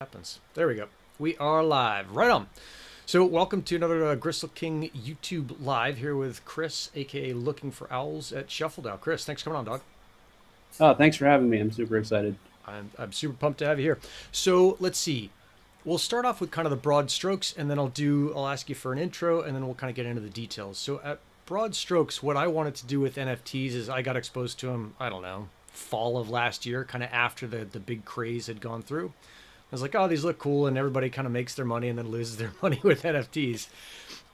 Happens. There we go. We are live. Right on. So welcome to another Gristle King YouTube live here with Chris, aka Looking for Owls at ShuffleDAO. Chris, thanks for coming on, dog. Oh, thanks for having me. I'm super excited. I'm super pumped to have you here. So let's see. We'll start off with kind of the broad strokes, and then I'll ask you for an intro, and then we'll kind of get into the details. So at broad strokes, what I wanted to do with NFTs is I got exposed to them, I don't know, fall of last year, kind of after the big craze had gone through. I was like, oh, these look cool, and everybody kind of makes their money and then loses their money with NFTs.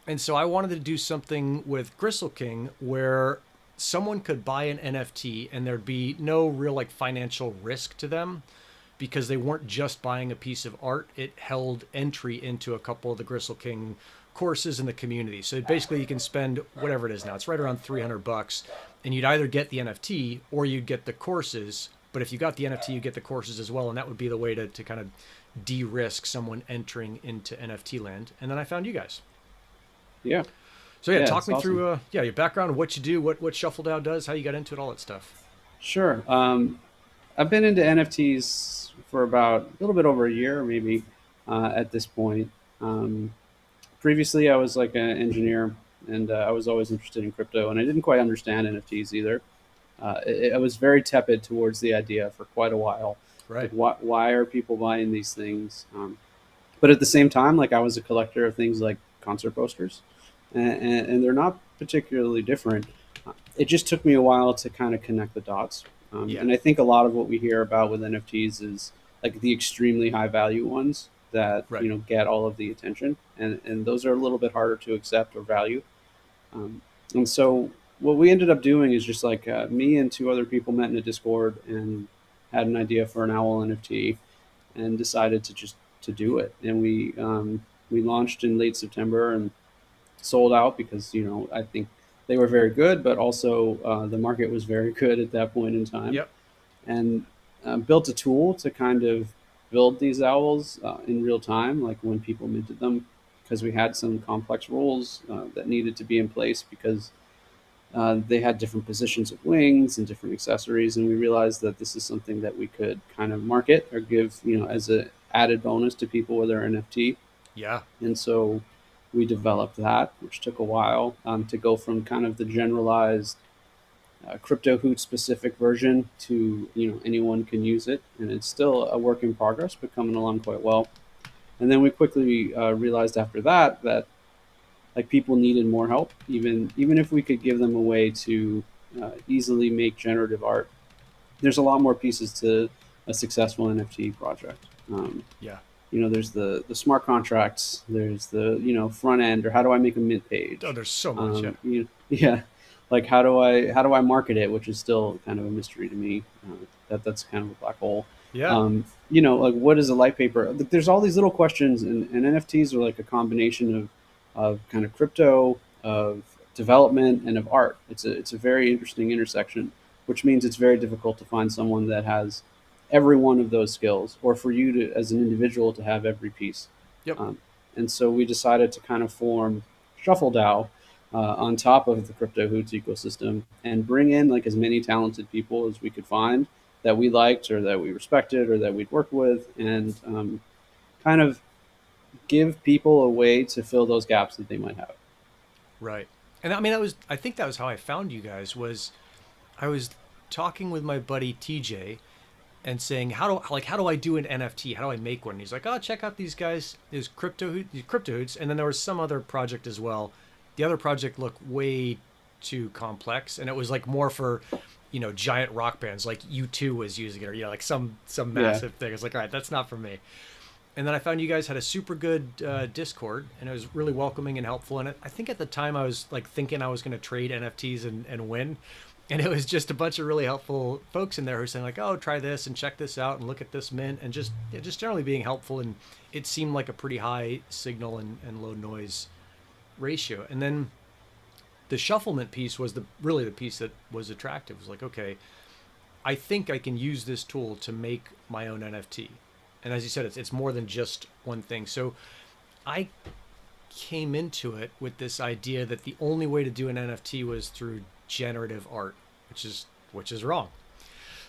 And so I wanted to do something with Gristle King where someone could buy an NFT and there'd be no real like financial risk to them because they weren't just buying a piece of art. It held entry into a couple of the Gristle King courses in the community. So basically you can spend whatever it is now. It's right around $300 and you'd either get the NFT or you'd get the courses. But if you got the NFT, you get the courses as well. And that would be the way to kind of de-risk someone entering into NFT land. And then I found you guys. Yeah. So yeah, Yeah, talk it's me awesome. through your background, what you do, what ShuffleDAO does, how you got into it, all that stuff. Sure. I've been into NFTs for about a little bit over a year, maybe, at this point. Um, Previously, I was like an engineer, and I was always interested in crypto, and I didn't quite understand NFTs either. I was very tepid towards the idea for quite a while. Like, Right. why are people buying these things? But at the same time, like I was a collector of things like concert posters, and they're not particularly different. It just took me a while to kind of connect the dots. Yeah. And I think a lot of what we hear about with NFTs is like the extremely high value ones that Right. get all of the attention, and those are a little bit harder to accept or value. And so what we ended up doing is just like me and two other people met in a Discord and had an idea for an owl NFT and decided to just to do it. And we launched in late September and sold out because I think they were very good, but also the market was very good at that point in time, Yep. and built a tool to kind of build these owls in real time, like when people minted them, because we had some complex rules that needed to be in place because they had different positions of wings and different accessories, and we realized that this is something that we could kind of market or give, as a added bonus to people with their NFT. Yeah. And so we developed that, which took a while to go from kind of the generalized crypto hoot specific version to anyone can use it, and it's still a work in progress, but coming along quite well. And then we quickly realized after that that like people needed more help, even if we could give them a way to easily make generative art. There's a lot more pieces to a successful NFT project. Yeah. There's the smart contracts, there's the front end, or how do I make a mint Oh, page. there's so much. Yeah. Yeah, like how do I market it, which is still kind of a mystery to me. That's kind of a black hole. Yeah. Like what is a light paper? There's all these little questions, and NFTs are like a combination of kind of crypto, of development, and of art. It's a very interesting intersection, which means it's very difficult to find someone that has every one of those skills, or for you to, as an individual, to have every piece. Yep. Um, and so we decided to kind of form ShuffleDAO on top of the Crypto Hoots ecosystem and bring in like as many talented people as we could find that we liked or that we respected or that we'd worked with, and kind of give people a way to fill those gaps that they might have. Right. And I mean, I think that was how I found you guys was I was talking with my buddy TJ and saying how do I do an NFT? How do I make one? And he's like, oh, check out these guys. There's these crypto hoots, and then there was some other project as well. The other project looked way too complex, and it was like more for giant rock bands like U2 was using it, or like some Yeah. massive thing. It's like, all right, that's not for me. And then I found you guys had a super good Discord, and it was really welcoming and helpful. And I think at the time I was like thinking I was going to trade NFTs and win, and it was just a bunch of really helpful folks in there who were saying like, "Oh, try this and check this out and look at this mint," and just generally being helpful. And it seemed like a pretty high signal and low noise ratio. And then the shufflement piece was really the piece that was attractive. It was like, okay, I think I can use this tool to make my own NFT. And as you said, it's more than just one thing. So I came into it with this idea that the only way to do an NFT was through generative art, which is wrong.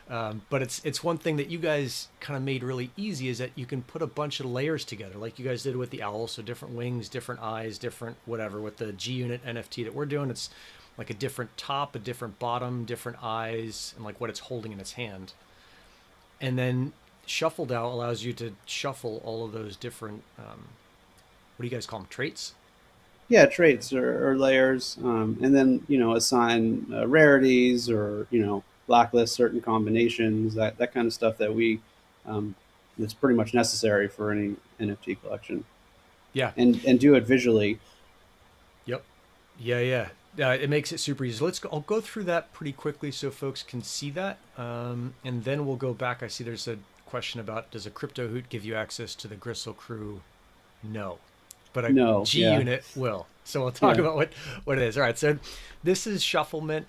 But it's one thing that you guys kind of made really easy is that you can put a bunch of layers together, like you guys did with the owl. So different wings, different eyes, different whatever. With the G-Unit NFT that we're doing, it's like a different top, a different bottom, different eyes, and like what it's holding in its hand. And then ShuffleDAO allows you to shuffle all of those different, what do you guys call them, traits? Yeah, traits or layers, and then assign rarities or blacklist certain combinations, that kind of stuff that we that's pretty much necessary for any NFT collection, Yeah. and do it visually. Yep. Yeah, yeah. It makes it super easy. I'll go through that pretty quickly so folks can see that. And then we'll go back. I see there's a question about, does a crypto hoot give you access to the Gristle Crüe? No. But a No, G yeah, unit will. So we'll talk yeah, about what it is. All right. So this is Shufflement.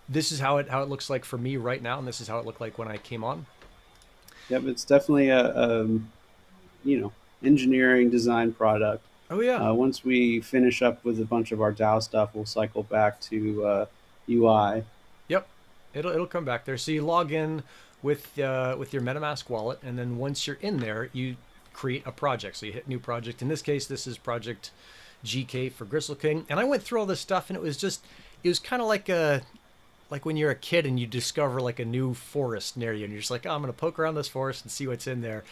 This is how it looks like for me right now, and this is how it looked like when I came on. yep. It's definitely a you know engineering design product. Oh yeah. Once we finish up with a bunch of our DAO stuff, we'll cycle back to UI. Yep, it'll come back there. So you log in with your MetaMask wallet, and then once you're in there, you create a project. So you hit new project. In this case, this is project GK for Gristle King. And I went through all this stuff, and it was kind of like when you're a kid and you discover like a new forest near you, and you're just like, oh, I'm gonna poke around this forest and see what's in there.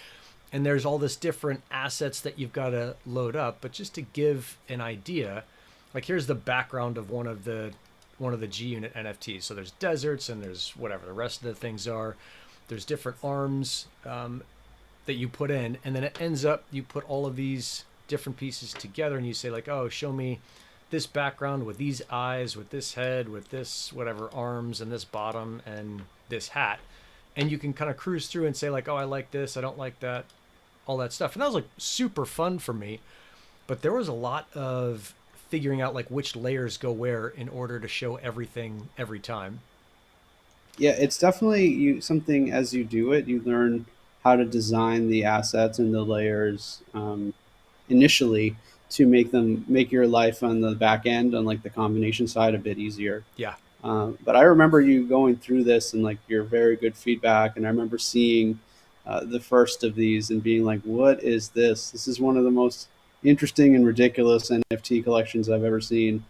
And there's all this different assets that you've got to load up. But just to give an idea, like here's the background of one of the G Unit NFTs. So there's deserts and there's whatever the rest of the things are. There's different arms that you put in, and then it ends up you put all of these different pieces together, and you say like, oh, show me this background with these eyes, with this head, with this whatever arms, and this bottom, and this hat. And you can kind of cruise through and say like, oh, I like this, I don't like that, all that stuff. And that was like super fun for me. But there was a lot of figuring out like which layers go where in order to show everything every time. Yeah, it's definitely something. As you do it, you learn how to design the assets and the layers initially to make your life on the back end, on like the combination side, a bit easier. Yeah. But I remember you going through this and like your very good feedback, and I remember seeing the first of these and being like, "What is this? This is one of the most interesting and ridiculous NFT collections I've ever seen."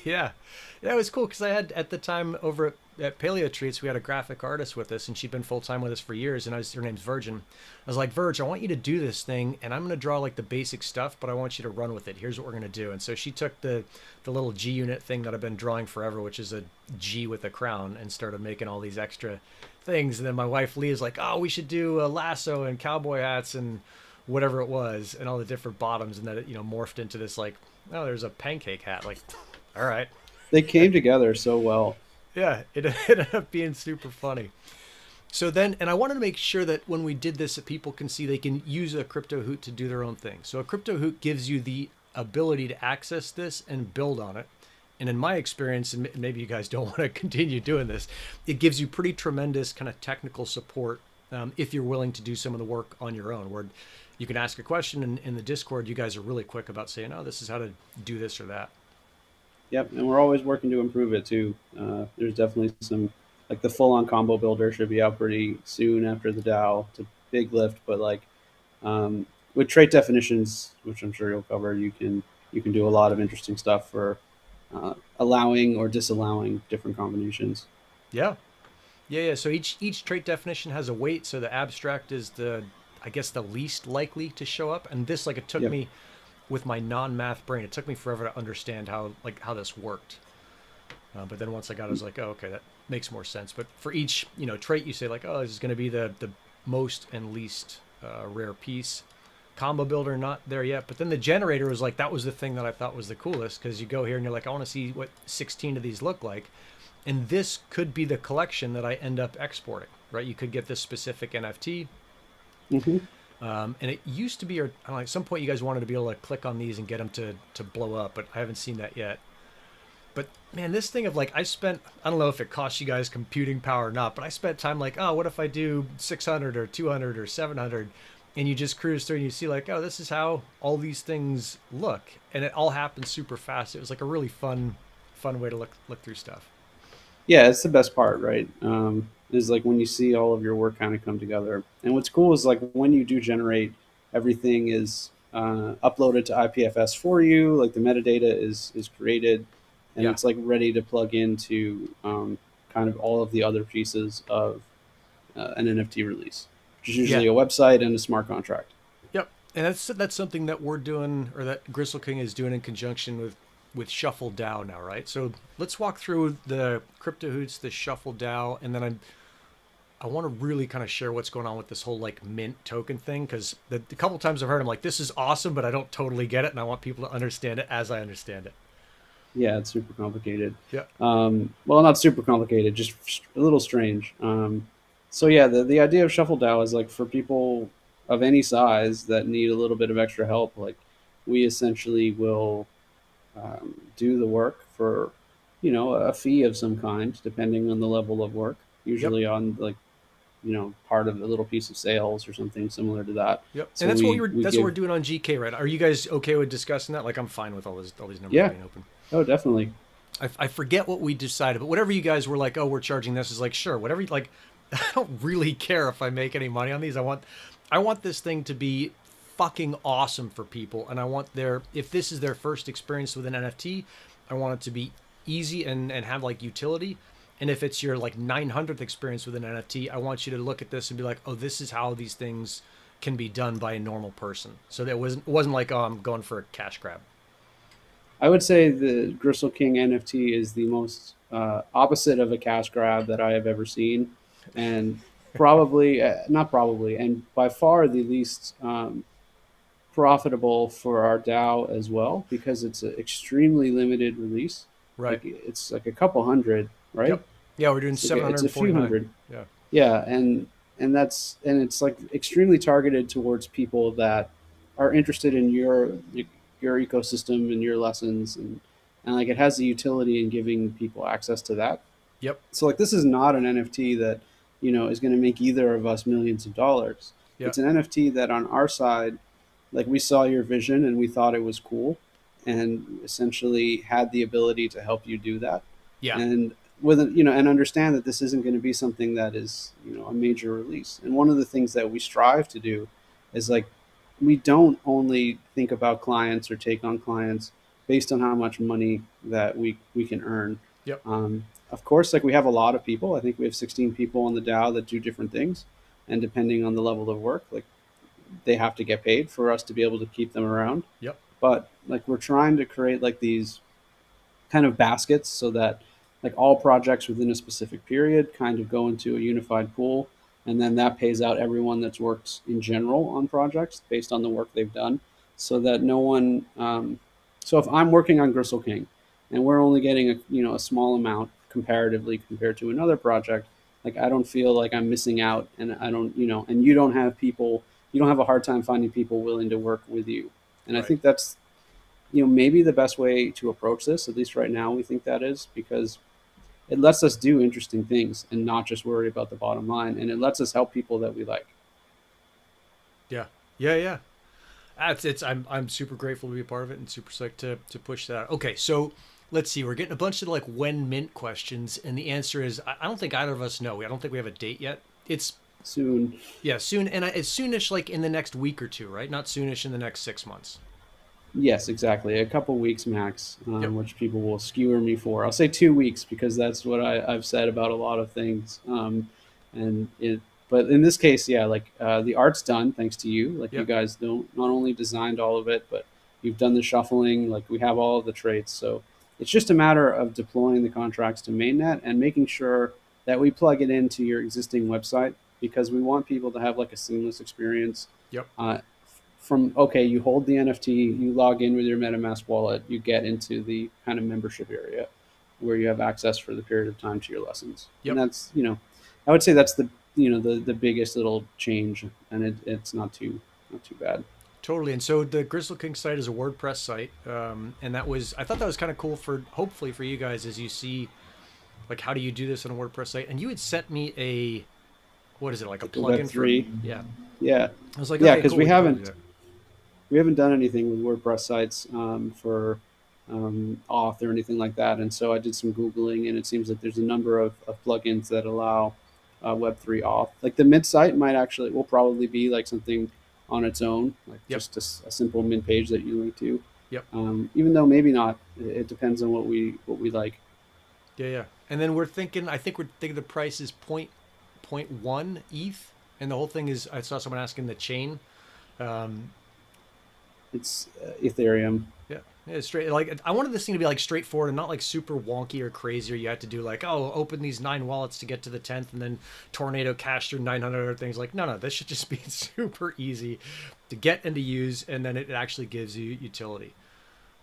Yeah. Yeah, it was cool because I had at the time over at Paleo Treats, we had a graphic artist with us, and she'd been full time with us for years. And her name's Virgin. I was like, Virg, I want you to do this thing, and I'm going to draw like the basic stuff, but I want you to run with it. Here's what we're going to do. And so she took the little G Unit thing that I've been drawing forever, which is a G with a crown, and started making all these extra things. And then my wife Lee is like, oh, we should do a lasso and cowboy hats and whatever it was, and all the different bottoms, and then it morphed into this like, oh, there's a pancake hat. Like, all right. They came together so well. Yeah, it ended up being super funny. So then, and I wanted to make sure that when we did this, that people can see they can use a crypto hoot to do their own thing. So a crypto hoot gives you the ability to access this and build on it. And in my experience, and maybe you guys don't want to continue doing this, it gives you pretty tremendous kind of technical support if you're willing to do some of the work on your own. Where you can ask a question in the Discord, you guys are really quick about saying, oh, this is how to do this or that. Yep, and we're always working to improve it too. There's definitely some, like the full-on combo builder should be out pretty soon after the DAO. It's a big lift, but like with trait definitions, which I'm sure you'll cover, you can do a lot of interesting stuff for allowing or disallowing different combinations. Yeah. Yeah, yeah. So each trait definition has a weight. So the abstract is I guess the least likely to show up. And this, like, it took Yep. me with my non-math brain, it took me forever to understand how this worked. But then once I got it, I was like, oh, okay, that makes more sense. But for each trait, you say like, oh, this is going to be the most and least rare piece. Combo builder not there yet, but then the generator was like, that was the thing that I thought was the coolest, because you go here and you're like, I want to see what 16 of these look like, and this could be the collection that I end up exporting, right? You could get this specific NFT. Hmm. And it used to be, or I don't know, at some point you guys wanted to be able to click on these and get them to blow up, but I haven't seen that yet. But man, this thing of like, I don't know if it costs you guys computing power or not, but I spent time like, oh, what if I do 600 or 200 or 700? And you just cruise through and you see like, oh, this is how all these things look. And it all happens super fast. It was like a really fun way to look through stuff. Yeah, it's the best part, right? is like when you see all of your work kind of come together. And what's cool is like when you do generate, everything is uploaded to IPFS for you. Like the metadata is created, and Yeah. it's like ready to plug into kind of all of the other pieces of an NFT release, which is Yeah. usually a website and a smart contract. Yep. And that's something that we're doing, or that Gristle King is doing in conjunction with ShuffleDAO now, right? So let's walk through the 𝗪𝗏𝗀𝘁, the ShuffleDAO, and then I want to really kind of share what's going on with this whole like mint token thing, because the couple times I've heard, I'm like, this is awesome, but I don't totally get it, and I want people to understand it as I understand it. Yeah, it's super complicated. Yeah. Well, not super complicated, just a little strange. So yeah, the idea of ShuffleDAO is like for people of any size that need a little bit of extra help. Like we essentially will do the work for, a fee of some kind, depending on the level of work. Yep. Usually on like, part of a little piece of sales or something similar to that. Yep. And So that's what we we're give. doing on GK, right? Are you guys okay with discussing that? Like, I'm fine with all these numbers Yeah. being open. Oh, definitely. I forget what we decided, but whatever you guys were like, oh, we're charging this, is like, sure, whatever. Like, I don't really care if I make any money on these. I want this thing to be fucking awesome for people, and I want if this is their first experience with an NFT, I want it to be easy and have like utility. And if it's your like 900th experience with an NFT, I want you to look at this and be like, oh, this is how these things can be done by a normal person. So that wasn't like, oh, I'm going for a cash grab. I would say the Gristle King NFT is the most opposite of a cash grab that I have ever seen, and probably not probably, and by far the least profitable for our DAO as well, because it's an extremely limited release. Right. Like it's like a couple hundred, right? Yep. Yeah, we're doing It's a few 749. hundred. Yeah. Yeah, and it's like extremely targeted towards people that are interested in your ecosystem and your lessons, and like it has the utility in giving people access to that. Yep. So like this is not an NFT that is going to make either of us millions of dollars. Yep. It's an NFT that on our side, like we saw your vision and we thought it was cool, and essentially had the ability to help you do that, Yeah. and and understand that this isn't going to be something that is a major release. And one of the things that we strive to do is like we don't only think about clients or take on clients based on how much money that we can earn. Yep. Of course, like we have a lot of people. I think we have 16 people on the DAO that do different things, and depending on the level of work, like they have to get paid for us to be able to keep them around. Yep. But like we're trying to create like these kind of baskets so that like all projects within a specific period kind of go into a unified pool, and then that pays out everyone that's worked in general on projects based on the work they've done, so that no one so if I'm working on Gristle King and we're only getting a small amount comparatively compared to another project, like I don't feel like I'm missing out, and I don't and you don't have a hard time finding people willing to work with you. And I Right. think that's maybe the best way to approach this. At least right now, we think that is, because it lets us do interesting things and not just worry about the bottom line, and it lets us help people that we like. Yeah. Yeah. Yeah. It's I'm super grateful to be a part of it and super psyched to push that out. Okay, so let's see. We're getting a bunch of like when mint questions, and the answer is I don't think either of us know. I don't think we have a date yet. It's Soon. yeah, soon, and it's soonish, like in the next week or two, right? Not soonish in the next 6 months. Yes, exactly. A couple weeks max, Yep. which people will skewer me for. I'll say 2 weeks because that's what I've said about a lot of things. And it, but in this case, yeah, like the art's done thanks to you. Like you Yep. guys don't not only designed all of it, but you've done the shuffling. Like we have all of the traits, so it's just a matter of deploying the contracts to mainnet and making sure that we plug it into your existing website, because we want people to have like a seamless experience. Yep. From okay, you hold the NFT, you log in with your MetaMask wallet, you get into the kind of membership area where you have access for the period of time to your lessons. And Yep. that's I would say that's the biggest little change, and it's not too bad. Totally. And so the Gristle King site is a WordPress site, and I thought that was kind of cool for hopefully for you guys as you see like how do you do this on a WordPress site. And you had sent me a what is it, like a The plugin for Web3, yeah. yeah, I was like, yeah, okay, because cool, we can probably do that. we haven't done anything with WordPress sites for auth or anything like that. And so I did some Googling, and it seems like there's a number of plugins that allow Web3 auth. Like the mint site will probably be like something on its own, like Yep. just a simple mint page that you link to. Yep. Even though maybe not, it depends on what we like. Yeah, yeah. And then I think we're thinking the price is point one ETH, and the whole thing is. I saw someone asking the chain. Um, It's Ethereum. yeah, yeah, straight. Like I wanted this thing to be like straightforward and not like super wonky or crazy. Or you had to do like, oh, open these 9 wallets to get to the 10th, and then tornado cash through 900 other things. Like, no, this should just be super easy to get and to use, and then it actually gives you utility.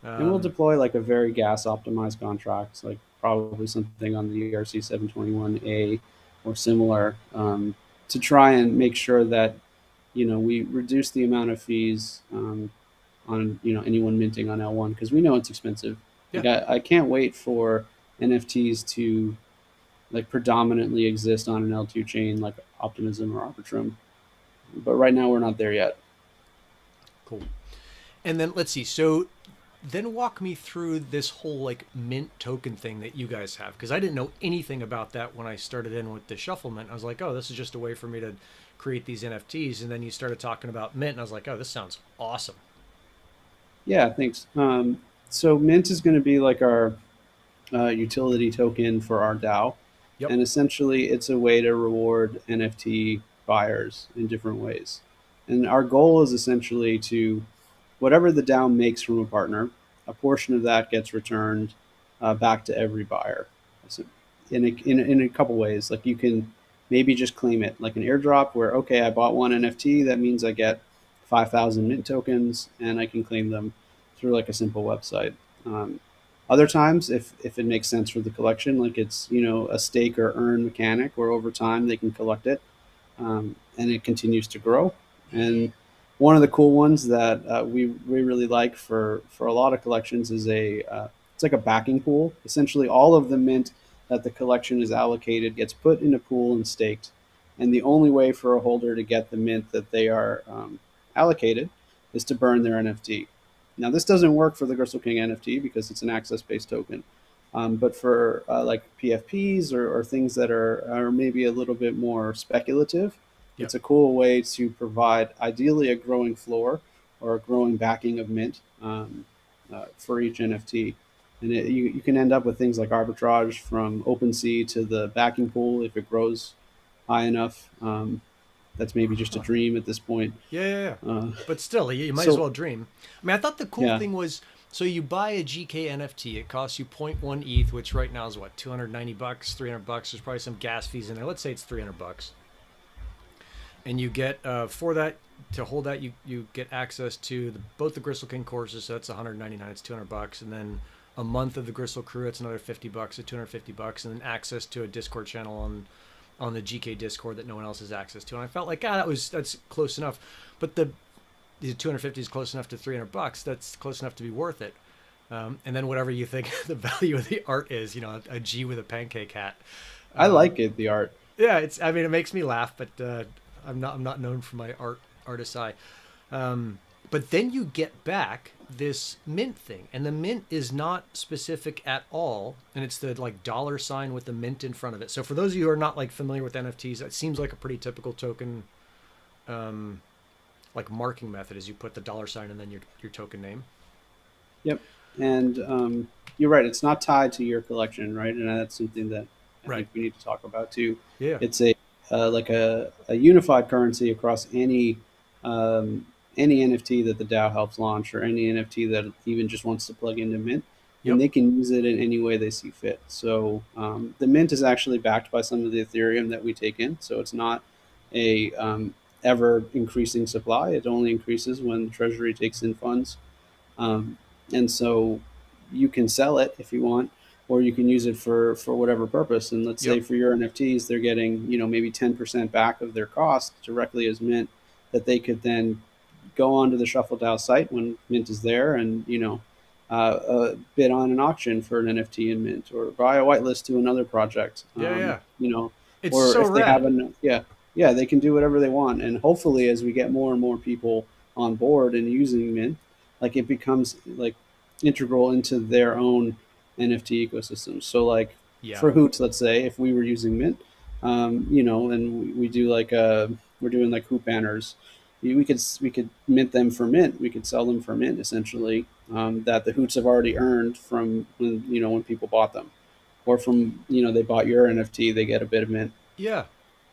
And we'll deploy like a very gas optimized contract, like probably something on the 𝗪𝗏721A or similar, to try and make sure that we reduce the amount of fees on anyone minting on L1, because we know it's expensive. Yeah. Like I can't wait for NFTs to like predominantly exist on an L2 chain like Optimism or Arbitrum, but right now we're not there yet. Cool. And then let's see. So then walk me through this whole like mint token thing that you guys have, because I didn't know anything about that when I started in with the Shuffle Mint. I was like, oh, this is just a way for me to create these NFTs. And then you started talking about mint, and I was like, oh, this sounds awesome. Yeah, thanks. So Mint is going to be like our utility token for our DAO. Yep. And essentially, it's a way to reward NFT buyers in different ways. And our goal is essentially to whatever the DAO makes from a partner, a portion of that gets returned back to every buyer. So in a couple ways, like you can maybe just claim it like an airdrop where, okay, I bought one NFT. That means I get 5,000 mint tokens and I can claim them through like a simple website. Other times, if it makes sense for the collection, like it's a stake or earn mechanic where over time they can collect it, and it continues to grow. And one of the cool ones that we really like for a lot of collections is it's like a backing pool. Essentially, all of the mint that the collection is allocated gets put in a pool and staked. And the only way for a holder to get the mint that they are allocated is to burn their NFT. Now, this doesn't work for the Gristle King NFT because it's an access-based token. But for like PFPs or things that are maybe a little bit more speculative, Yep. It's a cool way to provide ideally a growing floor or a growing backing of mint for each NFT. And you can end up with things like arbitrage from OpenSea to the backing pool if it grows high enough. That's maybe just a dream at this point. Yeah. But still, you might as well dream. I mean, I thought the cool thing was, so you buy a GK NFT, it costs you 0.1 ETH, which right now is what, $290, $300. There's probably some gas fees in there. Let's say it's $300. And you get for that, to hold that, you get access to both the Gristle King courses. So that's $199. It's $200, and then a month of the Gristle Crüe. It's another $50, so $250, and then access to a Discord channel on the GK Discord that no one else has access to. And I felt like that's close enough, but the 250 is close enough to $300. That's close enough to be worth it. And then whatever you think the value of the art is, a G with a pancake hat. I like it, the art. Yeah, it makes me laugh, but I'm not known for my artist's eye. But then you get back this mint thing, and the mint is not specific at all, and it's the like $ with the mint in front of it. So for those of you who are not like familiar with NFTs, that seems like a pretty typical token like marking method, is you put the $ and then your token name. Yep. And you're right, it's not tied to your collection, right? And that's something that I think we need to talk about too. Yeah. It's like a unified currency across any NFT that the DAO helps launch, or any NFT that even just wants to plug into Mint, and they can use it in any way they see fit. So the Mint is actually backed by some of the Ethereum that we take in, so it's not a ever increasing supply. It only increases when the Treasury takes in funds, and so you can sell it if you want, or you can use it for whatever purpose. And let's say for your NFTs, they're getting maybe 10% back of their cost directly as Mint, that they could then go onto the ShuffleDAO site when Mint is there and bid on an auction for an NFT in Mint, or buy a whitelist to another project. It's or so if they rad. have they can do whatever they want. And hopefully, as we get more and more people on board and using Mint, like it becomes like integral into their own NFT ecosystem. So like for Hoots, let's say, if we were using Mint, you know, and we do like we're doing like hoop banners. We could mint them for mint. We could sell them for mint essentially. That the hoots have already earned from when when people bought them, or from they bought your NFT, they get a bit of mint. Yeah.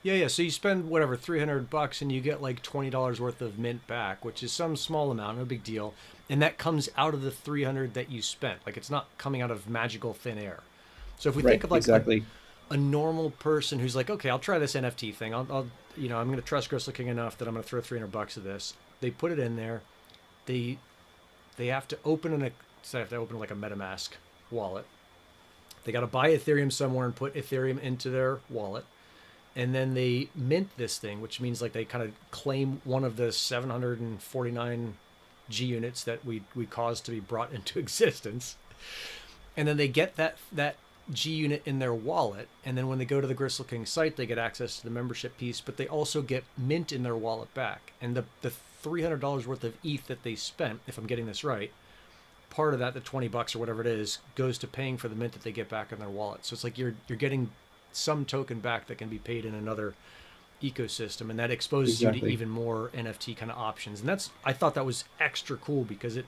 Yeah, yeah. So you spend whatever, $300 and you get like $20 worth of mint back, which is some small amount, no big deal. And that comes out of the 300 that you spent. Like it's not coming out of magical thin air. So if we Right, think of like exactly. a normal person who's like, okay, I'll try this NFT thing. I'll I'm going to trust Gristle King enough that I'm going to throw $300 of this. They put it in there. They they have to open so they have to open like a MetaMask wallet. They got to buy Ethereum somewhere and put Ethereum into their wallet, and then they mint this thing, which means like they kind of claim one of the 749 G units that we caused to be brought into existence, and then they get that G unit in their wallet, and then when they go to the Gristle King site, they get access to the membership piece, but they also get mint in their wallet back, and the $300 worth of ETH that they spent, if I'm getting this right, part of that, the $20 or whatever it is, goes to paying for the mint that they get back in their wallet. So it's like you're getting some token back that can be paid in another ecosystem, and that exposes you to Exactly. even more NFT kind of options. And that's I thought that was extra cool because it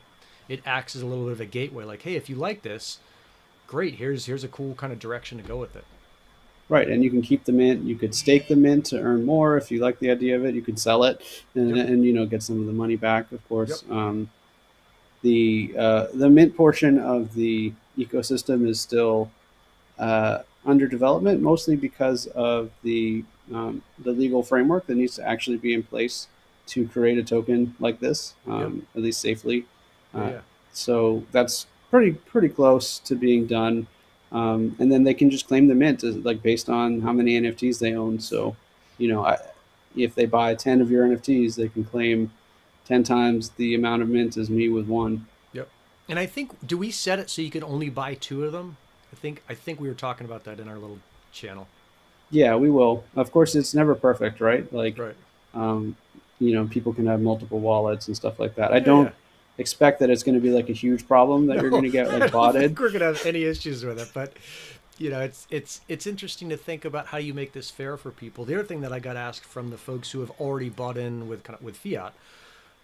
acts as a little bit of a gateway. Like, hey, if you like this, great. Here's a cool kind of direction to go with it. Right, and you can keep the mint. You could stake the mint to earn more if you like the idea of it. You could sell it Yep. and get some of the money back, of Yep. course. The mint portion of the ecosystem is still under development, mostly because of the legal framework that needs to actually be in place to create a token like this, Yep. at least safely. Yeah. Uh, Yeah. so that's pretty close to being done. And then they can just claim the mint like based on how many NFTs they own. So, you know, I, if they buy 10 of your NFTs, they can claim 10 times the amount of mint as me with one. Yep. And I think do we set it so you can only buy two of them? I think we were talking about that in our little channel. Yeah, we will. Of course, it's never perfect, right? Like, Right. um, people can have multiple wallets and stuff like that. I Yeah. Yeah. don't expect that it's going to be like a huge problem that you're going No, to get I like don't botted. think we're gonna have any issues with it. But it's interesting to think about how you make this fair for people. The other thing that I got asked from the folks who have already bought in with fiat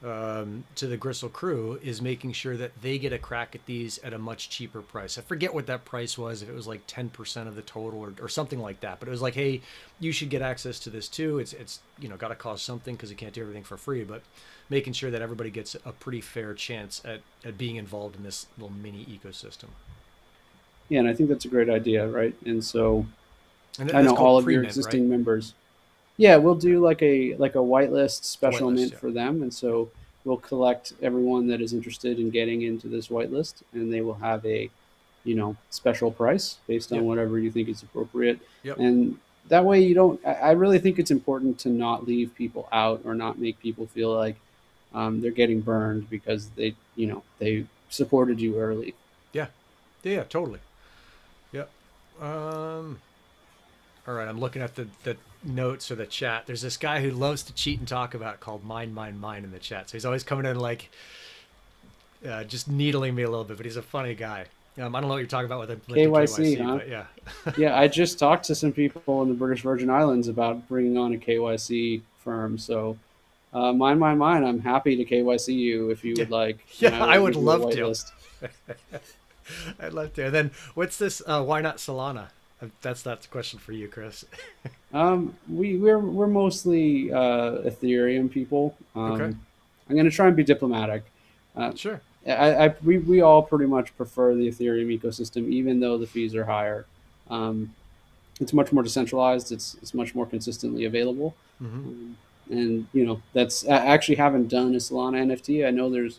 to the Gristle Crüe is making sure that they get a crack at these at a much cheaper price. I forget what that price was, if it was like 10% of the total or something like that. But it was like, hey, you should get access to this too. It's got to cost something because you can't do everything for free. But making sure that everybody gets a pretty fair chance at being involved in this little mini ecosystem. Yeah, and I think that's a great idea, right? And so And I that's know called all of your pre-mint, right? existing members. Yeah, we'll Yeah, do like a whitelist the special whitelist. mint Yeah. for them, and so we'll collect everyone that is interested in getting into this whitelist, and they will have a special price based on Yep. whatever you think is appropriate. Yep. And that way you don't I really think it's important to not leave people out or not make people feel like they're getting burned because they supported you early. Yeah. Yeah. Yeah. Totally. Yep. All right, I'm looking at the notes or the chat. There's this guy who loves to cheat and talk about called mine in the chat. So he's always coming in like just needling me a little bit, but he's a funny guy. I don't know what you're talking about with the link to KYC, KYC, huh? but yeah. Yeah, I just talked to some people in the British Virgin Islands about bringing on a KYC firm. So, mine. I'm happy to KYC you if you Yeah. would like, Yeah, and I I will would give you a love white to. list. I'd love to. And then what's this? Why not Solana? That's a question for you, Chris. We're mostly Ethereum people. Okay. I'm going to try and be diplomatic. Uh, Sure. we all pretty much prefer the Ethereum ecosystem, even though the fees are higher. Um, it's much more decentralized. It's much more consistently available. Mm-hmm. And that's I actually haven't done a Solana NFT. I know there's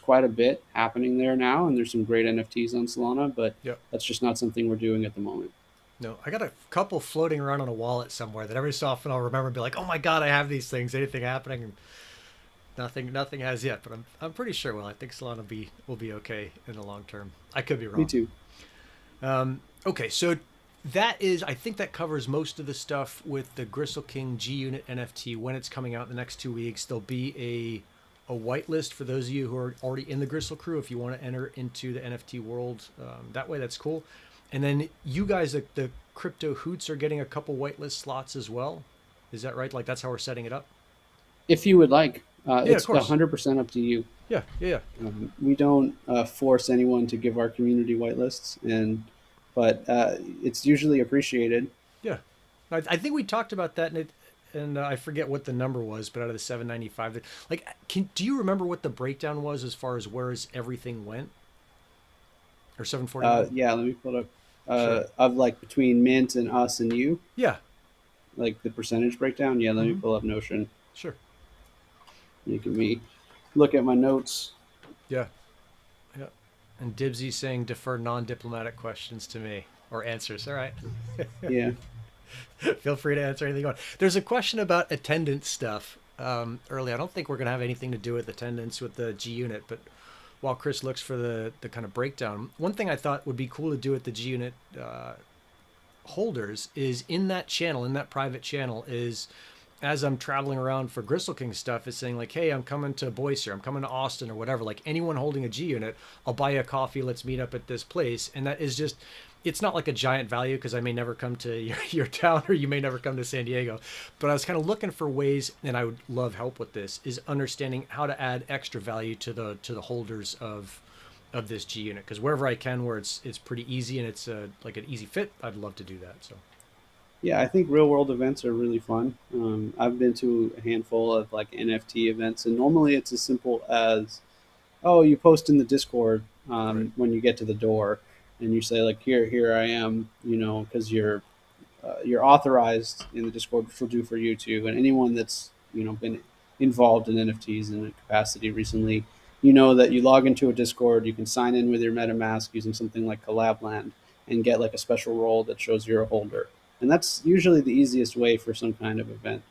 quite a bit happening there now, and there's some great NFTs on Solana, but Yep. that's just not something we're doing at the moment. No, I got a couple floating around on a wallet somewhere that every so often I'll remember and be like, "Oh my god, I have these things. Anything happening?" And nothing has yet, but I'm pretty sure. Well, I think Solana will be okay in the long term. I could be Me wrong. too. Okay, so I think that covers most of the stuff with the Gristle King G Unit NFT. When it's coming out in the next 2 weeks, there'll be a whitelist for those of you who are already in the Gristle Crüe if you want to enter into the NFT world that way. That's cool. And then you guys, the Crypto Hoots, are getting a couple whitelist slots as well. Is that right? Like that's how we're setting it up? If you would like, Yeah, of it's course. 100% up to you. Yeah, yeah, yeah. We don't force anyone to give our community whitelists, but it's usually appreciated. Yeah. I think we talked about that, and I forget what the number was, but out of the 795, like, do you remember what the breakdown was as far as where everything went? Or 749? Yeah, let me pull it up. Sure. Of like between Mint and us and you, Yeah. like the percentage breakdown. Yeah, let me Mm-hmm. pull up Notion. Sure. You can me look at my notes. Yeah. Yeah. And Dibsy saying defer non-diplomatic questions to me or answers. All right. Yeah. Feel free to answer anything you want. There's a question about attendance stuff early. I don't think we're going to have anything to do with attendance with the G Unit, but while Chris looks for the kind of breakdown, one thing I thought would be cool to do with the G Unit holders is in that channel, in that private channel, is as I'm traveling around for Gristle King stuff, is saying like, hey, I'm coming to Boise, or I'm coming to Austin, or whatever. Like anyone holding a G Unit, I'll buy you a coffee. Let's meet up at this place. And that is just, it's not like a giant value because I may never come to your town, or you may never come to San Diego. But I was kind of looking for ways, and I would love help with this, is understanding how to add extra value to the holders of this G Unit, because wherever I can, where it's pretty easy and it's like an easy fit, I'd love to do that. So Yeah, I think real world events are really fun. I've been to a handful of like NFT events, and normally it's as simple as, oh, you post in the Discord right. when you get to the door, and you say like, here I am, because you're authorized in the Discord, which will do for you too, and anyone that's been involved in NFTs in a capacity recently, that you log into a Discord, you can sign in with your MetaMask using something like Collabland and get like a special role that shows you're a holder, and that's usually the easiest way for some kind of event.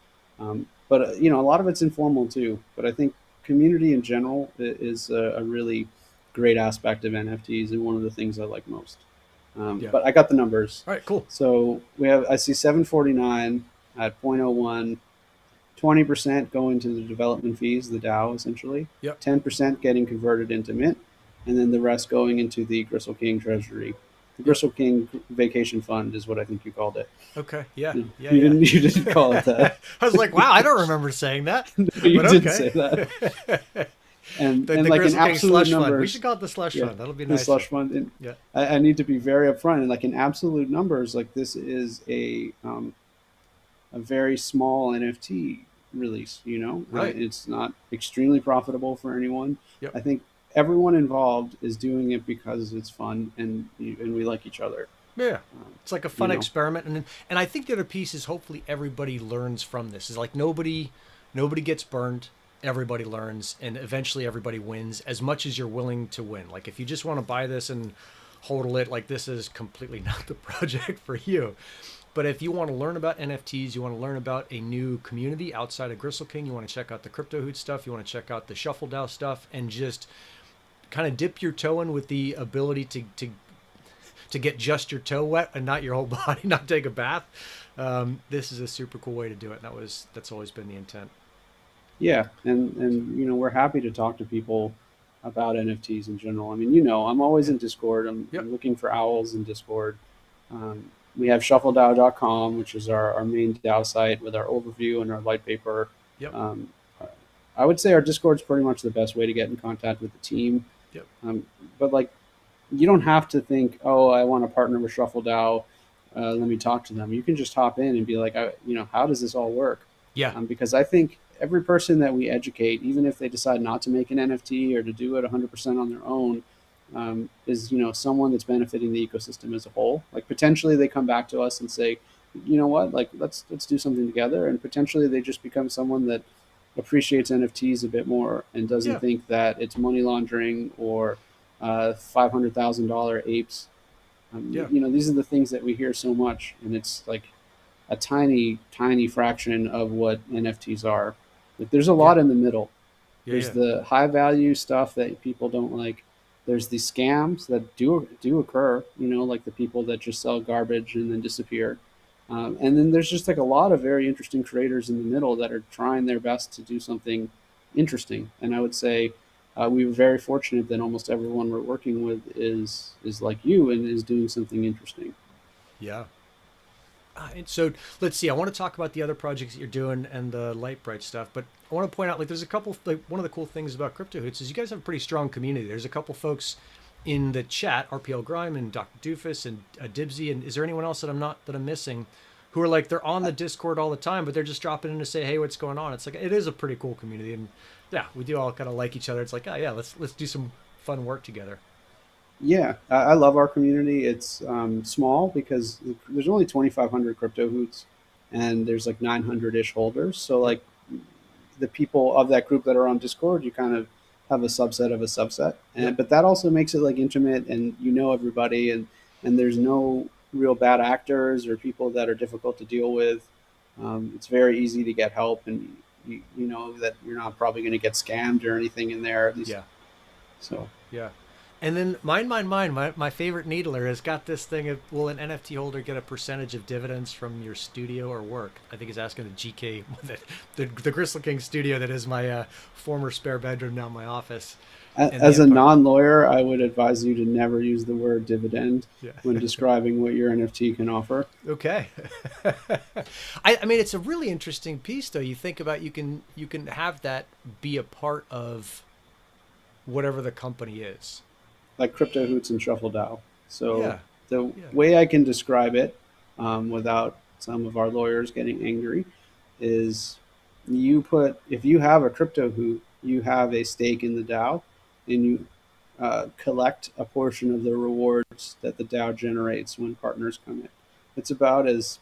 But a lot of it's informal too. But I think community in general is a really great aspect of NFTs and one of the things I like most. Yeah. But I got the numbers. All right. Cool. So I see 749 at 0.01, 20% going to the development fees, the DAO essentially, Yep. 10% getting converted into Mint, and then the rest going into the Gristle King treasury. The Gristle King Vacation Fund is what I think you called it. Okay. Yeah. You, Yeah. you Yeah. didn't you didn't call it that. I was like, wow, I don't remember saying that. You But didn't okay. say that. And The like in Gristle King absolute slush numbers, fund. We should call it the slush yeah, fund. That'll be the nice. slush fund. And Yeah. I need to be very upfront. And like in absolute numbers, like this is a very small NFT release. Right. It's not extremely profitable for anyone. Yep. I think everyone involved is doing it because it's fun and we like each other. Yeah. It's like a fun you know. experiment, and I think the other piece is hopefully everybody learns from this. Is like nobody gets burned. Everybody learns, and eventually everybody wins as much as you're willing to win. Like if you just want to buy this and hodl it, like this is completely not the project for you. But if you want to learn about NFTs, you want to learn about a new community outside of Gristle King, you want to check out the Crypto Hoot stuff, you want to check out the ShuffleDAO stuff, and just kind of dip your toe in with the ability to get just your toe wet and not your whole body, not take a bath. This is a super cool way to do it. That's always been the intent. Yeah, and we're happy to talk to people about NFTs in general. I mean, I'm always in Discord. Yep. I'm looking for owls in Discord. We have ShuffleDAO.com, which is our main DAO site with our overview and our white paper. Yep. I would say our Discord's pretty much the best way to get in contact with the team. Yep. But like, you don't have to think, oh, I want to partner with ShuffleDAO. Let me talk to them. You can just hop in and be like, how does this all work? Yeah. Because I think every person that we educate, even if they decide not to make an NFT or to do it 100% on their own, is someone that's benefiting the ecosystem as a whole. Like potentially they come back to us and say, you know what, like let's do something together, and potentially they just become someone that appreciates NFTs a bit more and doesn't think that it's money laundering or $500,000 apes. These are the things that we hear so much, and it's like a tiny fraction of what NFTs are. Like there's a lot in the middle. There's the high value stuff that people don't like. There's the scams that do occur, like the people that just sell garbage and then disappear. And then there's just like a lot of very interesting creators in the middle that are trying their best to do something interesting. And I would say we were very fortunate that almost everyone we're working with is like you and is doing something interesting. Yeah. And so let's see. I want to talk about the other projects that you're doing and the Lightbright stuff, but I want to point out like there's a couple. Like one of the cool things about Crypto Hoots is you guys have a pretty strong community. There's a couple folks in the chat, RPL Grime and Dr. Doofus and 𝗍𝗶𝘀, and is there anyone else that I'm missing, who are like they're on the Discord all the time, but they're just dropping in to say, hey, what's going on? It's like it is a pretty cool community, and yeah, we do all kind of like each other. It's like, oh yeah, let's do some fun work together. Yeah, I love our community. It's small because there's only 2,500 crypto hoots, and there's like 900-ish holders. So like the people of that group that are on Discord, you kind of have a subset of a subset, and but that also makes it like intimate, and you know everybody, and there's no real bad actors or people that are difficult to deal with. It's very easy to get help, and you know that you're not probably going to get scammed or anything in there. At least, Yeah. so Yeah. And then mine, my favorite needler has got this thing of, will an NFT holder get a percentage of dividends from your studio or work? I think he's asking the GK, the Gristle King studio that is my former spare bedroom, now my office. As a non-lawyer, I would advise you to never use the word dividend when describing what your NFT can offer. Okay. I mean, it's a really interesting piece, though. You think about you can have that be a part of whatever the company is. Like Crypto Hoots and ShuffleDAO. So the way I can describe it, without some of our lawyers getting angry, is if you have a crypto hoot, you have a stake in the DAO, and you collect a portion of the rewards that the DAO generates when partners come in. It's about as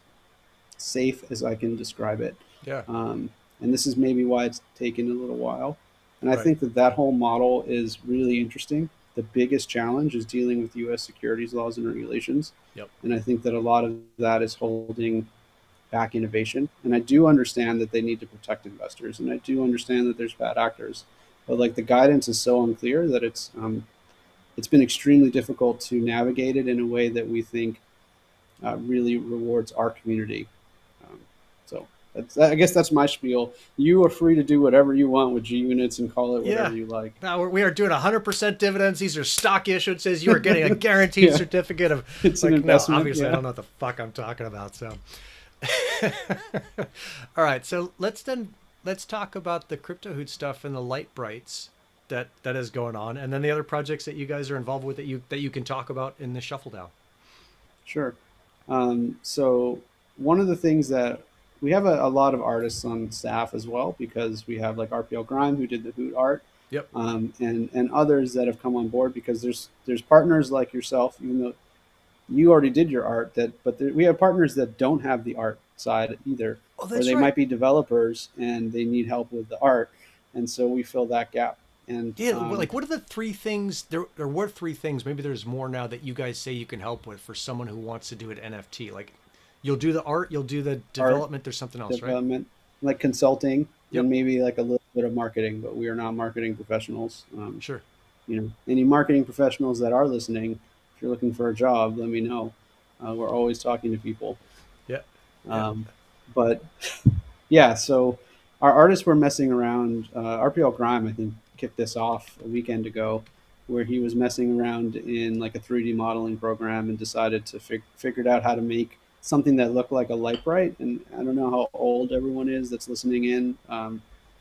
safe as I can describe it. Yeah. And this is maybe why it's taken a little while. And I think that whole model is really interesting. The biggest challenge is dealing with U.S. securities laws and regulations. Yep. And I think that a lot of that is holding back innovation. And I do understand that they need to protect investors, and I do understand that there's bad actors. But like the guidance is so unclear that it's been extremely difficult to navigate it in a way that we think really rewards our community. So I guess that's my spiel. You are free to do whatever you want with G units and call it whatever you like. Now we are doing 100% dividends. These are stock issuances. You are getting a guaranteed certificate of. It's like, an investment. No, obviously I don't know what the fuck I'm talking about. So, all right. So let's talk about the Crypto Hoot stuff and the Lightbrights that is going on, and then the other projects that you guys are involved with that you can talk about in the ShuffleDAO. Sure. So one of the things that we have a lot of artists on staff as well, because we have like RPL Grime, who did the Hoot art. Yep. And others that have come on board, because there's partners like yourself, even though you already did your art, we have partners that don't have the art side either, or they might be developers and they need help with the art, and so we fill that gap. And like, what are the three things? There were three things. Maybe there's more now that you guys say you can help with for someone who wants to do an NFT. Like, you'll do the art, you'll do the development. There's something else, development, right? Like consulting, and maybe like a little bit of marketing. But we are not marketing professionals. Sure. You know, any marketing professionals that are listening, if you're looking for a job, let me know. We're always talking to people. Yeah. But yeah, so our artists were messing around. RPL Grime, I think, kicked this off a weekend ago, where he was messing around in like a 3D modeling program and decided to figured out how to make something that looked like a Lightbright. And I don't know how old everyone is that's listening in.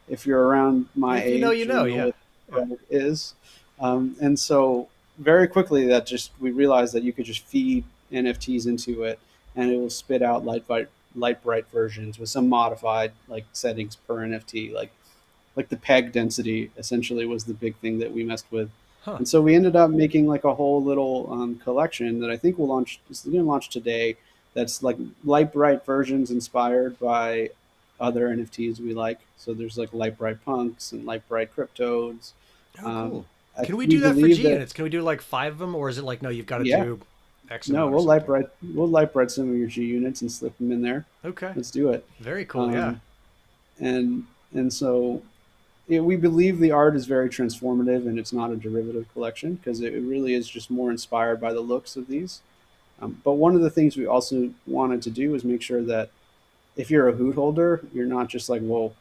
If you're around my age, you know what it is. And so very quickly we realized that you could just feed NFTs into it, and it will spit out Lightbright versions with some modified like settings per NFT, like the peg density essentially was the big thing that we messed with. And so we ended up making like a whole little collection that I think will launch. It's going to launch today. That's like Lightbright versions inspired by other NFTs we like. So there's like Lightbright Punks and Lightbright Cryptodes. Oh, cool. Can we do that for G units? Can we do like 5 of them, or is it like, no, you've got to do X amount? No, we'll Lightbright some of your G units and slip them in there. Okay, let's do it. Very cool. And so we believe the art is very transformative, and it's not a derivative collection, because it really is just more inspired by the looks of these. But one of the things we also wanted to do is make sure that if you're a Hoot holder, you're not just like, well,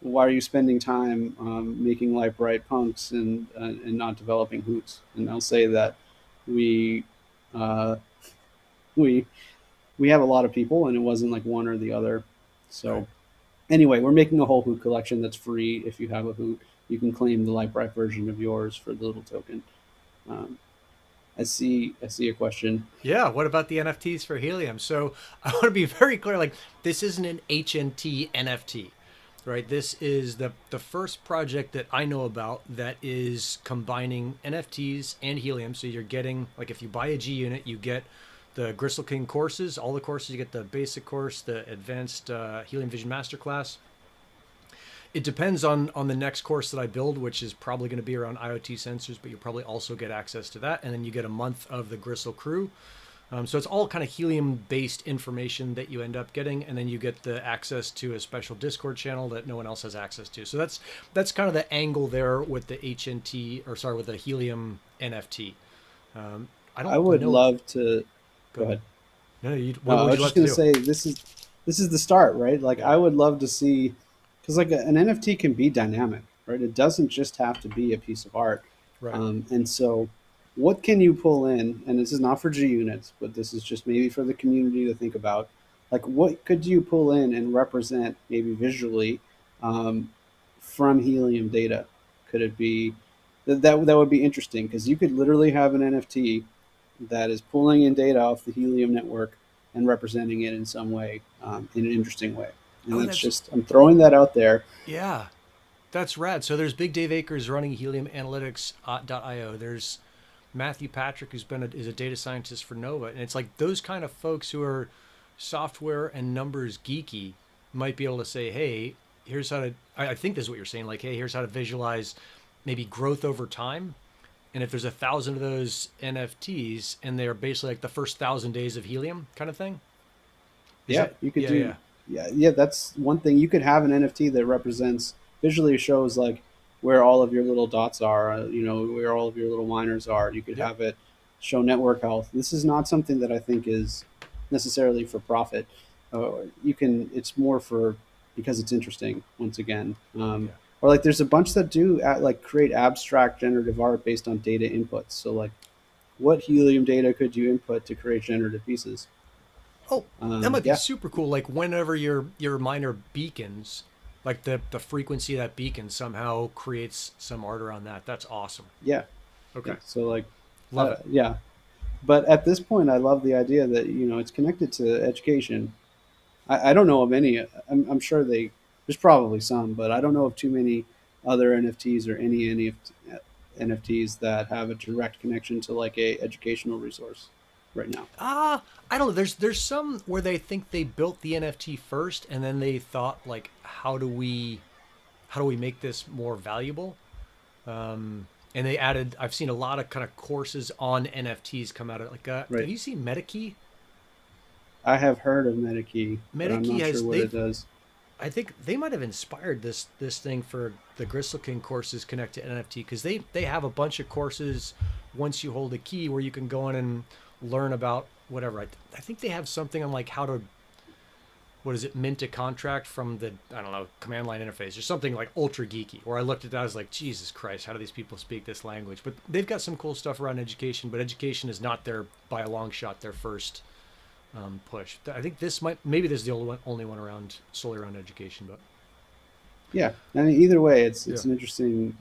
why are you spending time making light bright punks and not developing hoots? And I'll say that we uh, we we have a lot of people, and it wasn't like one or the other. Right. So anyway, we're making a whole hoot collection that's free. If you have a hoot, you can claim the light bright version of yours for the little token. Um, I see a question. Yeah, what about the NFTs for Helium? So I want to be very clear, like this isn't an HNT NFT, right? This is the first project that I know about that is combining NFTs and Helium. So you're getting, like, if you buy a G unit, you get the Gristle King courses, all the courses. You get the basic course, the advanced Helium Vision Masterclass. It depends on the next course that I build, which is probably going to be around Iot Sensors, but you'll probably also get access to that. And then you get a month of the Gristle Crüe. So it's all kind of helium-based information that you end up getting, and then you get the access to a special Discord channel that no one else has access to. So that's kind of the angle there with the HNT, or sorry, with the Helium NFT. I I don't would know. love to go ahead. No, No, what I would was you just like to gonna do? say this is the start, right? Like Yeah, I would love to see, because like an NFT can be dynamic, right? It doesn't just have to be a piece of art. right. And so, what can you pull in? And this is not for G units, but this is just maybe for the community to think about. Like, what could you pull in and represent maybe visually um, from Helium data? Could it be that would be interesting because you could literally have an NFT that is pulling in data off the Helium network and representing it in some way, in an interesting way. And Oh, that's that's just, I'm throwing that out there. yeah. That's rad. So there's Big Dave Akers running Helium Analytics .io. There's Matthew Patrick, who's is a data scientist for Nova, and it's like those kind of folks who are software and numbers geeky might be able to say, "Hey, here's how to." I think this is what you're saying. Like, "Hey, here's how to visualize maybe growth over time." And if there's 1,000 of those NFTs, and they're basically like the first 1,000 days of Helium kind of thing, is Yeah, that? you could Yeah, do, yeah, yeah, that's one thing. You could have an NFT that represents, visually shows like where all of your little dots are, where all of your little miners are. You could yep. have it show network health. This is not something that I think is necessarily for profit. It's more for, because it's interesting once again. Yeah. Or like there's a bunch that do like create abstract generative art based on data inputs. So like what helium data could you input to create generative pieces? Oh, that might be Yeah, super cool. Like whenever your miner beacons, like the frequency of that beacon somehow creates some art around that. That's awesome. yeah, yeah. Okay, So like, love it. yeah. But at this point, I love the idea that it's connected to education. I don't know of any. I'm sure there's probably some, but I don't know of too many other NFTs or any NFTs that have a direct connection to like a educational resource right now. I don't know. There's some where they think they built the NFT first, and then they thought like, how do we make this more valuable? And they added. I've seen a lot of kind of courses on NFTs come out of like. Have Right. you seen MetaKey? I have heard of MetaKey, but I'm MetaKey not sure has what it they've does. I think they might have inspired this thing for the Gristle King courses connect to NFT because they have a bunch of courses once you hold a key where you can go in and learn about whatever. I think they have something on like how to what is it mint a contract from the I don't know command line interface or something like ultra geeky. Where I looked at that I was like Jesus Christ, how do these people speak this language? But they've got some cool stuff around education, but education is not their by a long shot their first push. I think maybe this is the only one around solely around education, but Yeah, I mean, either way, it's yeah. it's an interesting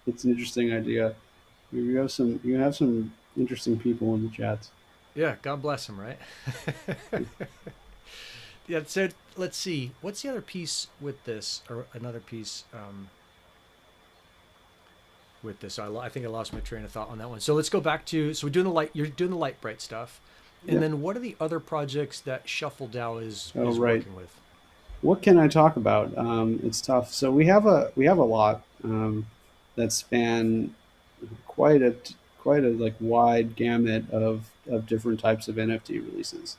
it's an interesting idea. You have some interesting people in the chats. Yeah, God bless him, right? Yeah, so let's see. What's the other piece with this, or another piece with this? I think I lost my train of thought on that one. So let's go back to. So we're doing the light. You're doing the light bright stuff, and Yep. then what are the other projects that ShuffleDAO is Oh, is right. working with? What can I talk about? It's tough. So we have a lot that span quite a quite a like wide gamut of different types of NFT releases.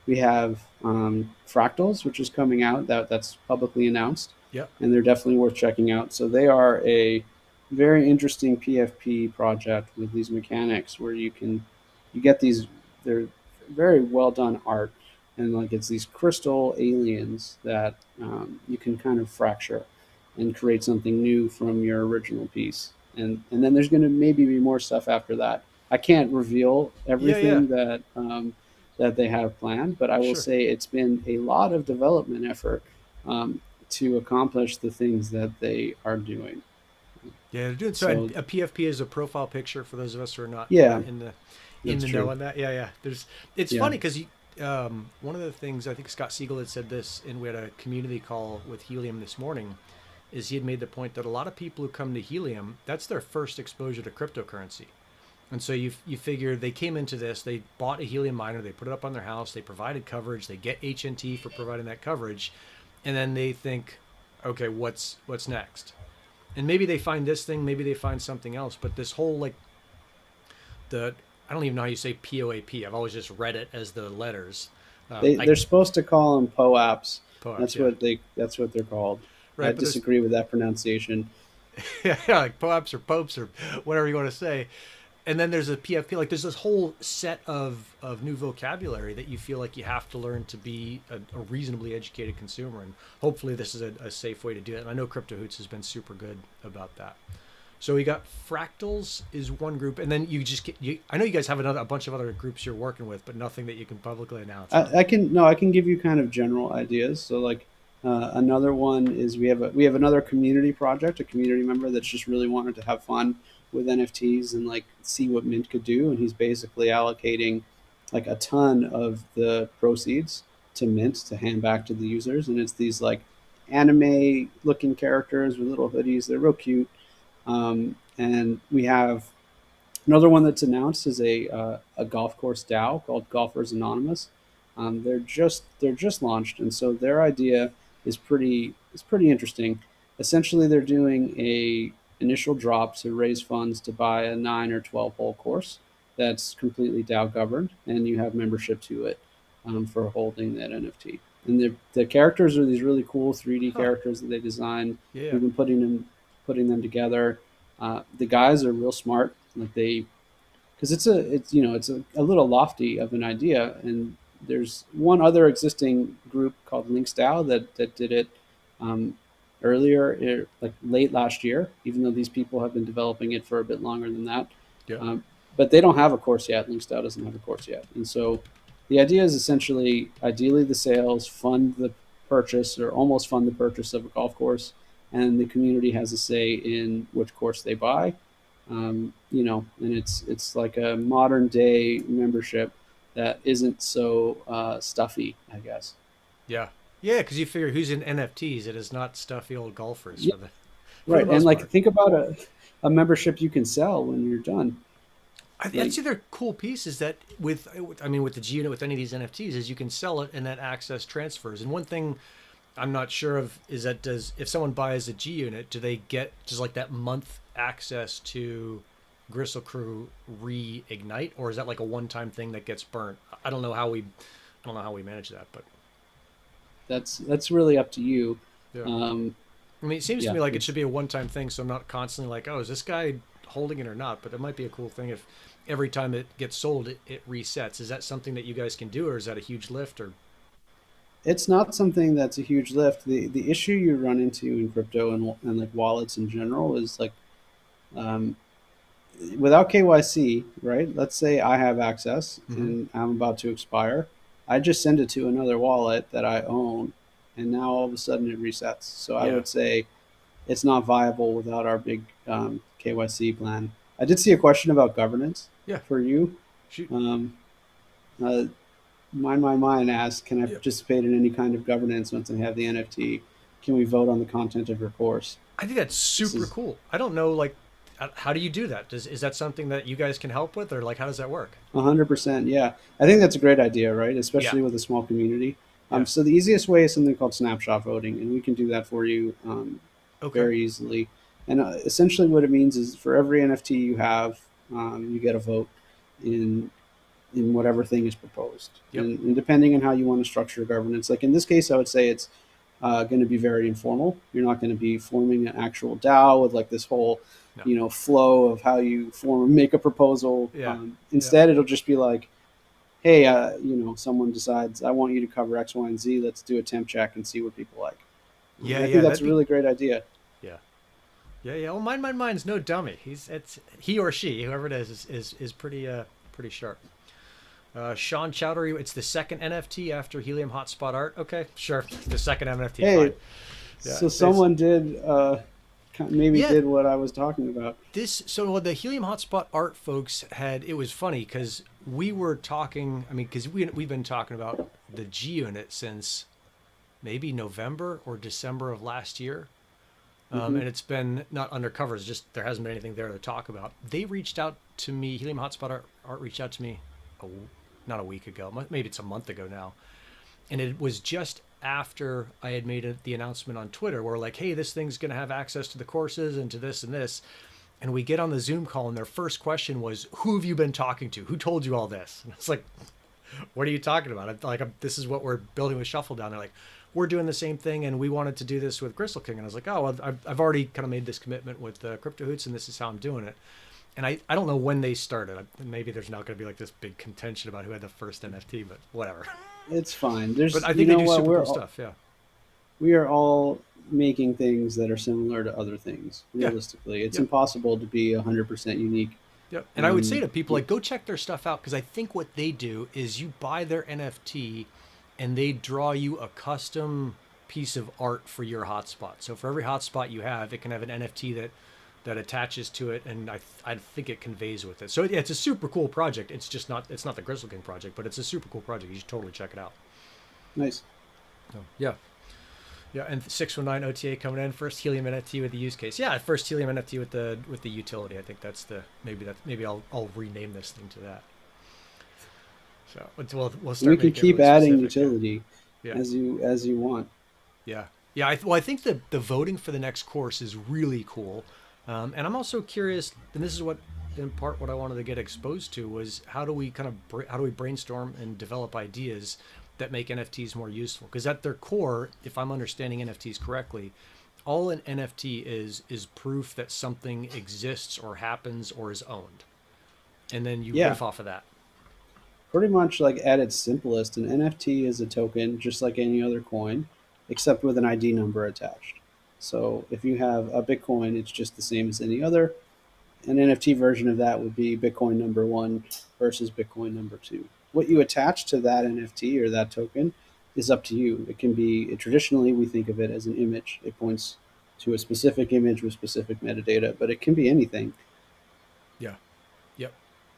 We have fractals, which is coming out that's publicly announced, Yep. and they're definitely worth checking out. So they are a very interesting PFP project with these mechanics where you get these, they're very well done art and like it's these crystal aliens that you can kind of fracture and create something new from your original piece. And then there's going to maybe be more stuff after that. I can't reveal Yeah, yeah, everything that they have planned, but I will sure. say it's been a lot of development effort to accomplish the things that they are doing. Yeah, they're doing so. And So a PFP is a profile picture for those of us who are not yeah, in that's the know true. on that. Yeah, yeah. There's it's Yeah. funny because one of the things I think 𝗚𝗏 had said this, and we had a community call with Helium this morning, is he had made the point that a lot of people who come to Helium, that's their first exposure to cryptocurrency. And so you figure they came into this, they bought a Helium miner, they put it up on their house, they provided coverage, they get HNT for providing that coverage, and then they think, okay, what's next? And maybe they find this thing, maybe they find something else, but this whole like the I don't even know how you say POAP. I've always just read it as the letters. I They're supposed to call them POAPs. POAPs, That's yeah, what they're called. I right. But there's disagree with that pronunciation. yeah, like POAPs or popes or whatever you want to say. And then there's a PFP. Like there's this whole set of new vocabulary that you feel like you have to learn to be a reasonably educated consumer. And hopefully this is a safe way to do it. And I know 𝗏𝗏𝗀𝗏 has been super good about that. So we got fractals is one group, and then you just I know you guys have a bunch of other groups you're working with, but nothing that you can publicly announce on. I can no, I can give you kind of general ideas. So like another one is we have another community project, a community member that's just really wanted to have fun with NFTs and like see what Mint could do, and he's basically allocating like a ton of the proceeds to Mint to hand back to the users, and it's these like anime looking characters with little hoodies. They're real cute, and we have another one that's announced is a golf course DAO called Golfers Anonymous. They're just launched, and so their idea is pretty interesting. Essentially, they're doing a initial drop to raise funds to buy a 9 or 12 hole course that's completely DAO governed, and you have membership to it for holding that NFT. And the characters are these really cool 3D Huh? characters that they designed. Yeah. We've been putting them together. The guys are real smart. Like they, because it's you know a little lofty of an idea, and there's one other existing group called LinksDAO that did it um, earlier, like late last year. Even though these people have been developing it for a bit longer than that, Yeah. but they don't have a course yet. LinksDAO doesn't have a course yet, and so the idea is essentially, ideally, the sales fund the purchase or almost fund the purchase of a golf course, and the community has a say in which course they buy. And it's like a modern day membership that isn't so stuffy, I guess. Yeah. Yeah, because you figure who's in NFTs? It is not stuffy old golfers Yeah, for the right. And most like part. think about a membership you can sell when you're done. I'd Like say they're cool piece is that I mean with the G unit with any of these NFTs is you can sell it and that access transfers. And one thing I'm not sure of is that does if someone buys a G unit, do they get just like that month access to Gristle Crüe reignite, or is that like a one-time thing that gets burnt? I don't know how we manage that, but that's really up to you. yeah. Um, I mean, it seems to yeah, me like it should it's be a one-time thing, so I'm not constantly like, oh, is this guy holding it or not? But it might be a cool thing if every time it gets sold, it resets. Is that something that you guys can do, or is that a huge lift? Or it's not something that's a huge lift. The issue you run into in crypto and like wallets in general is like um, without KYC, right? Let's say I have access mm-hmm. and I'm about to expire. I just send it to another wallet that I own, and now all of a sudden it resets. So I Yeah, would say it's not viable without our big KYC plan. I did see a question about governance yeah, for you. shoot, Um, uh, Mind asked, "Can I yeah. participate in any kind of governance once I have the NFT? Can we vote on the content of your course?" I think that's This super is cool. I don't know, like, how do you do that? Is that something that you guys can help with, or like, how does that work? 100%. Yeah, I think that's a great idea, right? Yeah, Especially with a small community. yeah. So the easiest way is something called snapshot voting, and we can do that for you Okay, very easily. And essentially, what it means is for every NFT you have, you get a vote in whatever thing is proposed. yep, And depending on how you want to structure governance, like in this case, I would say it's going to be very informal. You're not going to be forming an actual DAO with like this whole, no, flow of how you make a proposal. yeah, yeah, Instead, it'll just be like hey, someone decides I want you to cover X, Y, and Z. Let's do a temp check and see what people like. Yeah, I think yeah, that's that'd a be really great idea. yeah. Yeah, yeah. Well, mine's no dummy. It's he or she, whoever it is pretty pretty sharp. Sean Chowdhury, it's the second NFT after Helium Hotspot Art. Okay, sure, the second NFT, fine. Hey, Yeah, so someone did maybe yeah. did what I was talking about. So the Helium Hotspot Art folks had, it was funny because we were talking. I mean, because we've been talking about the G Unit since maybe November or December of last year. Hmm. And it's been not undercover. It's just there hasn't been anything there to talk about. They reached out to me. Helium Hotspot Art reached out to me, not a week ago. Maybe it's a month ago now. And it was just after I had made the announcement on Twitter, where like, hey, this thing's going to have access to the courses and to this and this. And we get on the Zoom call, and their first question was, "Who have you been talking to? Who told you all this?" And it's like, "What are you talking about?" This is what we're building with ShuffleDAO. And they're like, "We're doing the same thing, and we wanted to do this with Gristle King." And I was like, "Oh, well, I've already kind of made this commitment with 𝗪𝗺𝗁𝗁, and this is how I'm doing it." And I don't know when they started. Maybe there's not going to be like this big contention about who had the first NFT, but whatever. It's fine. But There's, I you think they know do what, super cool stuff. Yeah. we are all making things that are similar to other things. Yeah. Realistically, it's Yep. impossible to be 100% unique. Yep. And I would say Um, to people, like, go check their stuff out, because I think what they do is you buy their NFT and they draw you a custom piece of art for your hotspot. So for every hotspot you have, it can have an NFT that attaches to it, and I think it conveys with it. So yeah, it's a super cool project. It's not the Gristle King project, but it's a super cool project. You should totally check it out. nice. So, yeah. Yeah, and 619 OTA coming in, first Helium NFT with the use case. Yeah, first Helium NFT with the utility. I think maybe I'll rename this thing to that. So we'll We start can making it keep really adding specific. Yeah. utility Yeah. as you want. Yeah. Yeah. I think the voting for the next course is really cool. And I'm also curious, and this is what, in part, what I wanted to get exposed to was how do we brainstorm and develop ideas that make NFTs more useful? Because at their core, if I'm understanding NFTs correctly, all an NFT is proof that something exists or happens or is owned, and then you Yeah, riff off of that. pretty much like at its simplest, an NFT is a token just like any other coin, except with an ID number attached. So if you have a Bitcoin, it's just the same as any other. An NFT version of that would be Bitcoin number one versus Bitcoin number two. What you attach to that NFT or that token is up to you. It can be, traditionally, we think of it as an image. It points to a specific image with specific metadata, but it can be anything. Yeah. Yep.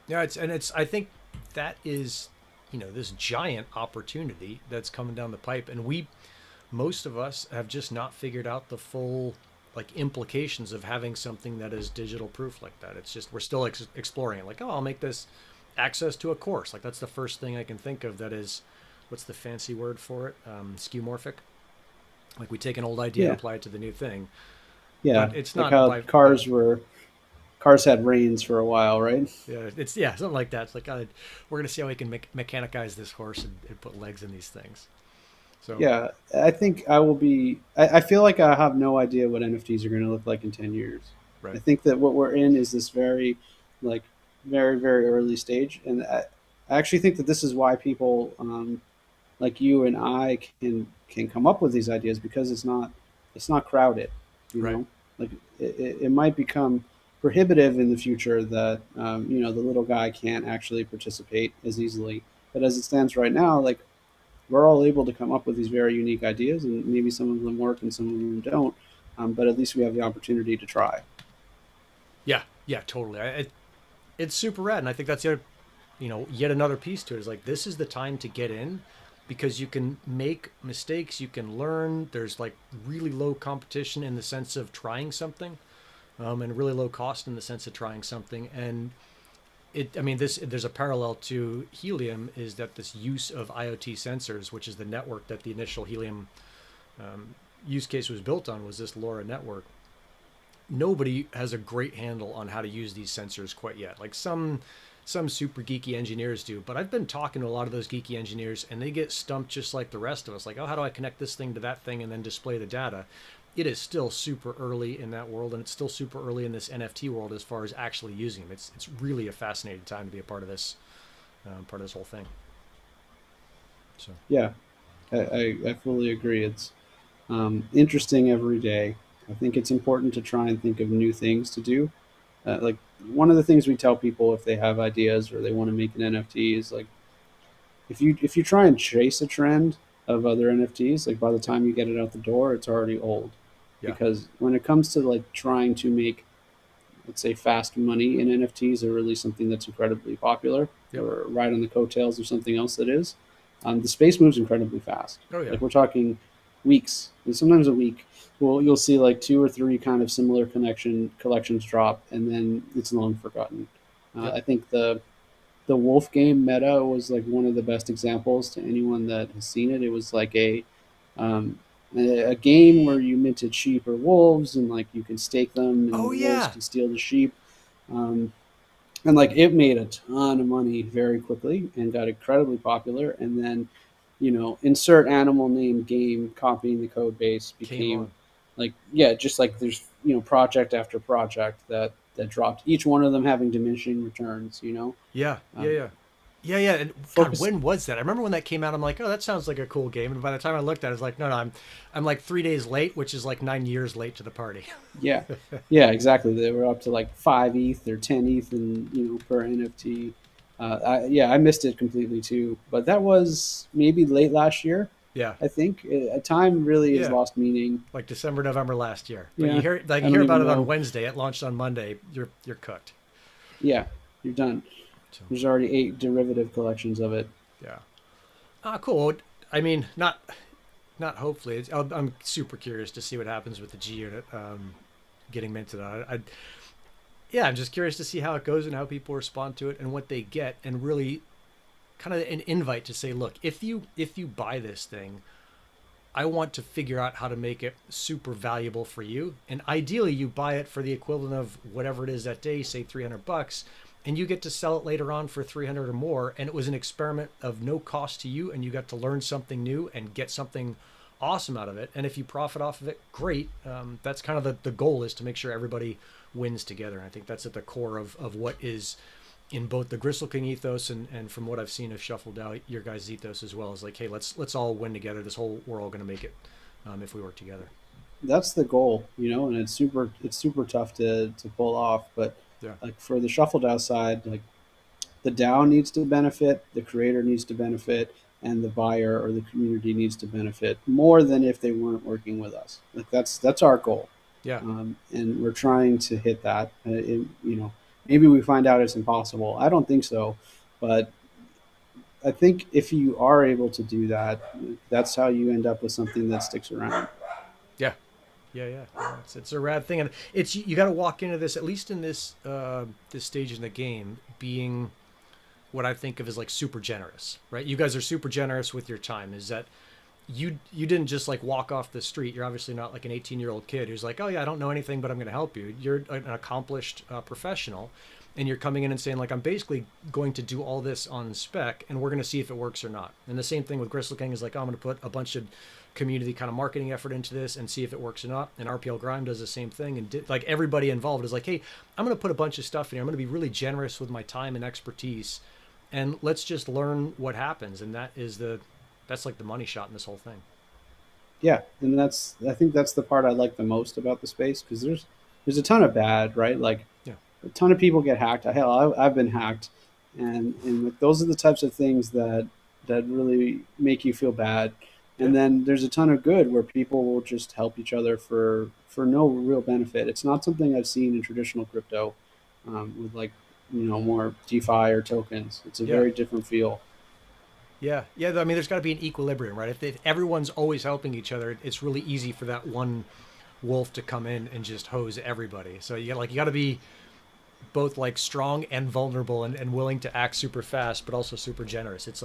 Yeah. It's I think that is, this giant opportunity that's coming down the pipe, and most of us have just not figured out the full like implications of having something that is digital proof like that. It's just we're still exploring it. Like, oh, I'll make this access to a course. Like that's the first thing I can think of that is, what's the fancy word for it? Skeuomorphic. Like we take an old idea and Yeah, apply it to the new thing, yeah. but it's Like not how by cars had reins for a while, right? yeah, something like that. It's like we're gonna see how we can mechanicize this horse and put legs in these things. So Yeah, I think I will be. I feel like I have no idea what NFTs are going to look like in 10 years. I right. think that what we're in is this very, like, very, very early stage. And I actually think that this is why people like you and I can come up with these ideas because it's not crowded, you Right. know? Like, it might become prohibitive in the future that, the little guy can't actually participate as easily. But as it stands right now, like, we're all able to come up with these very unique ideas, and maybe some of them work and some of them don't. But at least we have the opportunity to try. Yeah. Yeah. Totally. It's super rad, and I think that's yet another piece to it is like this is the time to get in because you can make mistakes, you can learn. There's like really low competition in the sense of trying something, and really low cost in the sense of trying something. And there's a parallel to Helium is that this use of Iot sensors, which is the network that the initial Helium use case was built on, was this LoRa network. Nobody has a great handle on how to use these sensors quite yet. Like some super geeky engineers do, but I've been talking to a lot of those geeky engineers and they get stumped just like the rest of us. Like, oh, how do I connect this thing to that thing and then display the data? It is still super early in that world, and it's still super early in this NFT world as far as actually using them. It's really a fascinating time to be a part of this whole thing. So Yeah, I fully agree. It's interesting every day. I think it's important to try and think of new things to do. Like one of the things we tell people if they have ideas or they want to make an NFT is like if you try and chase a trend of other NFTs, like by the time you get it out the door, it's already old. yeah, Because when it comes to like trying to make, let's say, fast money in NFTs or really something that's incredibly popular yep, or ride on the coattails of something else that is, the space moves incredibly fast. oh yeah, Like we're talking weeks, and sometimes a week. Well, you'll see like two or three kind of similar connection collections drop, and then it's long forgotten. yep, I think the wolf game meta was like one of the best examples to anyone that has seen it. It was like um, a game where you minted sheep or wolves, and like you can stake them, and oh the wolves yeah, can steal the sheep. Um, and like it made a ton of money very quickly and got incredibly popular. And then, insert animal name game copying the code base came became on. like just like there's project after project that dropped. Each one of them having diminishing returns. Yeah, yeah, Um, yeah. Yeah, yeah, and God, focus when was that? I remember when that came out. I'm like, oh, that sounds like a cool game. And by the time I looked at it, I was like, no, no, I'm like 3 days late, which is like 9 years late to the party. Yeah, yeah, exactly. They were up to like 5 ETH or 10 ETH, and per NFT. Yeah, I missed it completely too. But that was maybe late last year. Yeah, I think time really has yeah, lost meaning. like December, November last year. But you Yeah, hear like I you hear don't about even it on know. Wednesday. It launched on Monday. You're cooked. Yeah, you're done. So There's already 8 derivative collections of it. yeah. Ah, cool. I mean, not hopefully. I'm super curious to see what happens with the G unit getting minted on it. Yeah, I'm just curious to see how it goes and how people respond to it and what they get, and really kind of an invite to say, look, if you buy this thing, I want to figure out how to make it super valuable for you. And ideally, you buy it for the equivalent of whatever it is that day, say $300, and you get to sell it later on for 300 or more. And it was an experiment of no cost to you, and you got to learn something new and get something awesome out of it. And if you profit off of it, great. That's kind of the goal, is to make sure everybody wins together. And I think that's at the core of what is in both the Gristle King ethos and from what I've seen of ShuffleDAO, your guys' ethos as well, is like, hey, let's all win together. This whole we're all going to make it if we work together. That's the goal, and it's super tough to pull off. But Yeah, like for the Shuffle DAO side, like the DAO needs to benefit, the creator needs to benefit, and the buyer or the community needs to benefit more than if they weren't working with us. Like that's our goal, yeah, and we're trying to hit that. Maybe we find out it's impossible. I don't think so, but I think if you are able to do that, that's how you end up with something that sticks around. yeah, yeah, yeah. It's a rad thing, and it's you got to walk into this, at least in this stage in the game, being what I think of as like super generous, right? You guys are super generous with your time. Is that you didn't just like walk off the street. You're obviously not like an 18-year-old kid who's like, oh yeah, I don't know anything, but I'm going to help you. You're an accomplished professional, and you're coming in and saying like, I'm basically going to do all this on spec, and we're going to see if it works or not. And the same thing with Gristle King is like, oh, I'm going to put a bunch of community kind of marketing effort into this and see if it works or not. And RPL Grime does the same thing, and like everybody involved is like, hey, I'm going to put a bunch of stuff in here. I'm going to be really generous with my time and expertise, and let's just learn what happens. And that's like the money shot in this whole thing. Yeah, and I think that's the part I like the most about the space because there's a ton of bad, right? Like Yeah. a ton of people get hacked. Hell, I've been hacked, and like, those are the types of things that really make you feel bad. Yeah. And then there's a ton of good where people will just help each other for no real benefit. It's not something I've seen in traditional crypto, with like more DeFi or tokens. It's a Yeah. very different feel. Yeah, yeah. I mean, there's got to be an equilibrium, right? If everyone's always helping each other, it's really easy for that one wolf to come in and just hose everybody. So you got to be both like strong and vulnerable, and willing to act super fast, but also super generous. It's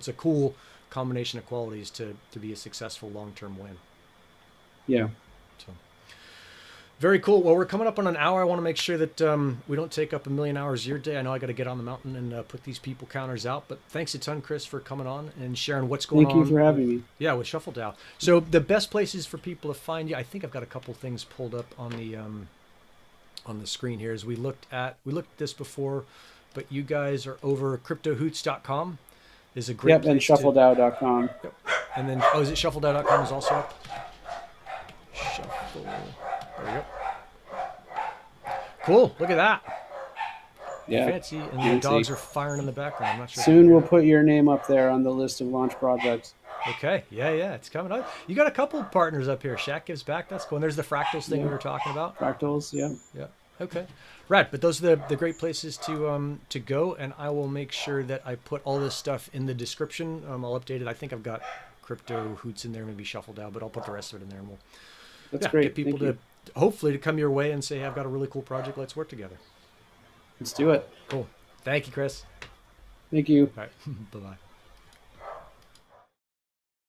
a cool combination of qualities to be a successful long term win. Yeah. So. Very cool. Well, we're coming up on an hour. I want to make sure that we don't take up a million hours of your day. I know I got to get on the mountain and put these people counters out. But thanks a ton, Chris, for coming on and sharing what's going Thank you on for with, having me. yeah, with ShuffleDAO. So the best places for people to find you, I think I've got a couple things pulled up on the screen here. As we looked at this before, but you guys are over cryptohoots.com. is a great Yep, and place to- ShuffleDAO.com. Yep. And then, oh, is it ShuffleDAO.com is also up? Shuffle. There we go. Cool. Look at that. Yeah. Fancy. And the Fancy. dogs are firing in the background. I'm not sure. Soon we'll put your name up there on the list of launch projects. Okay. Yeah, yeah. It's coming up. You got a couple partners up here. Shaq Gives Back. That's cool. And there's the fractals thing we were talking about. Fractals, yeah. Yeah. Okay. Rad. But those are the great places to go. And I will make sure that I put all this stuff in the description. I'll update it. I think I've got crypto hoots in there, maybe ShuffleDAO, but I'll put the rest of it in there, and we'll That's great. get people Thank to you. hopefully to come your way and say, hey, I've got a really cool project. Let's work together. Let's do it. Cool. Thank you, Chris. Thank you. All right. Bye-bye.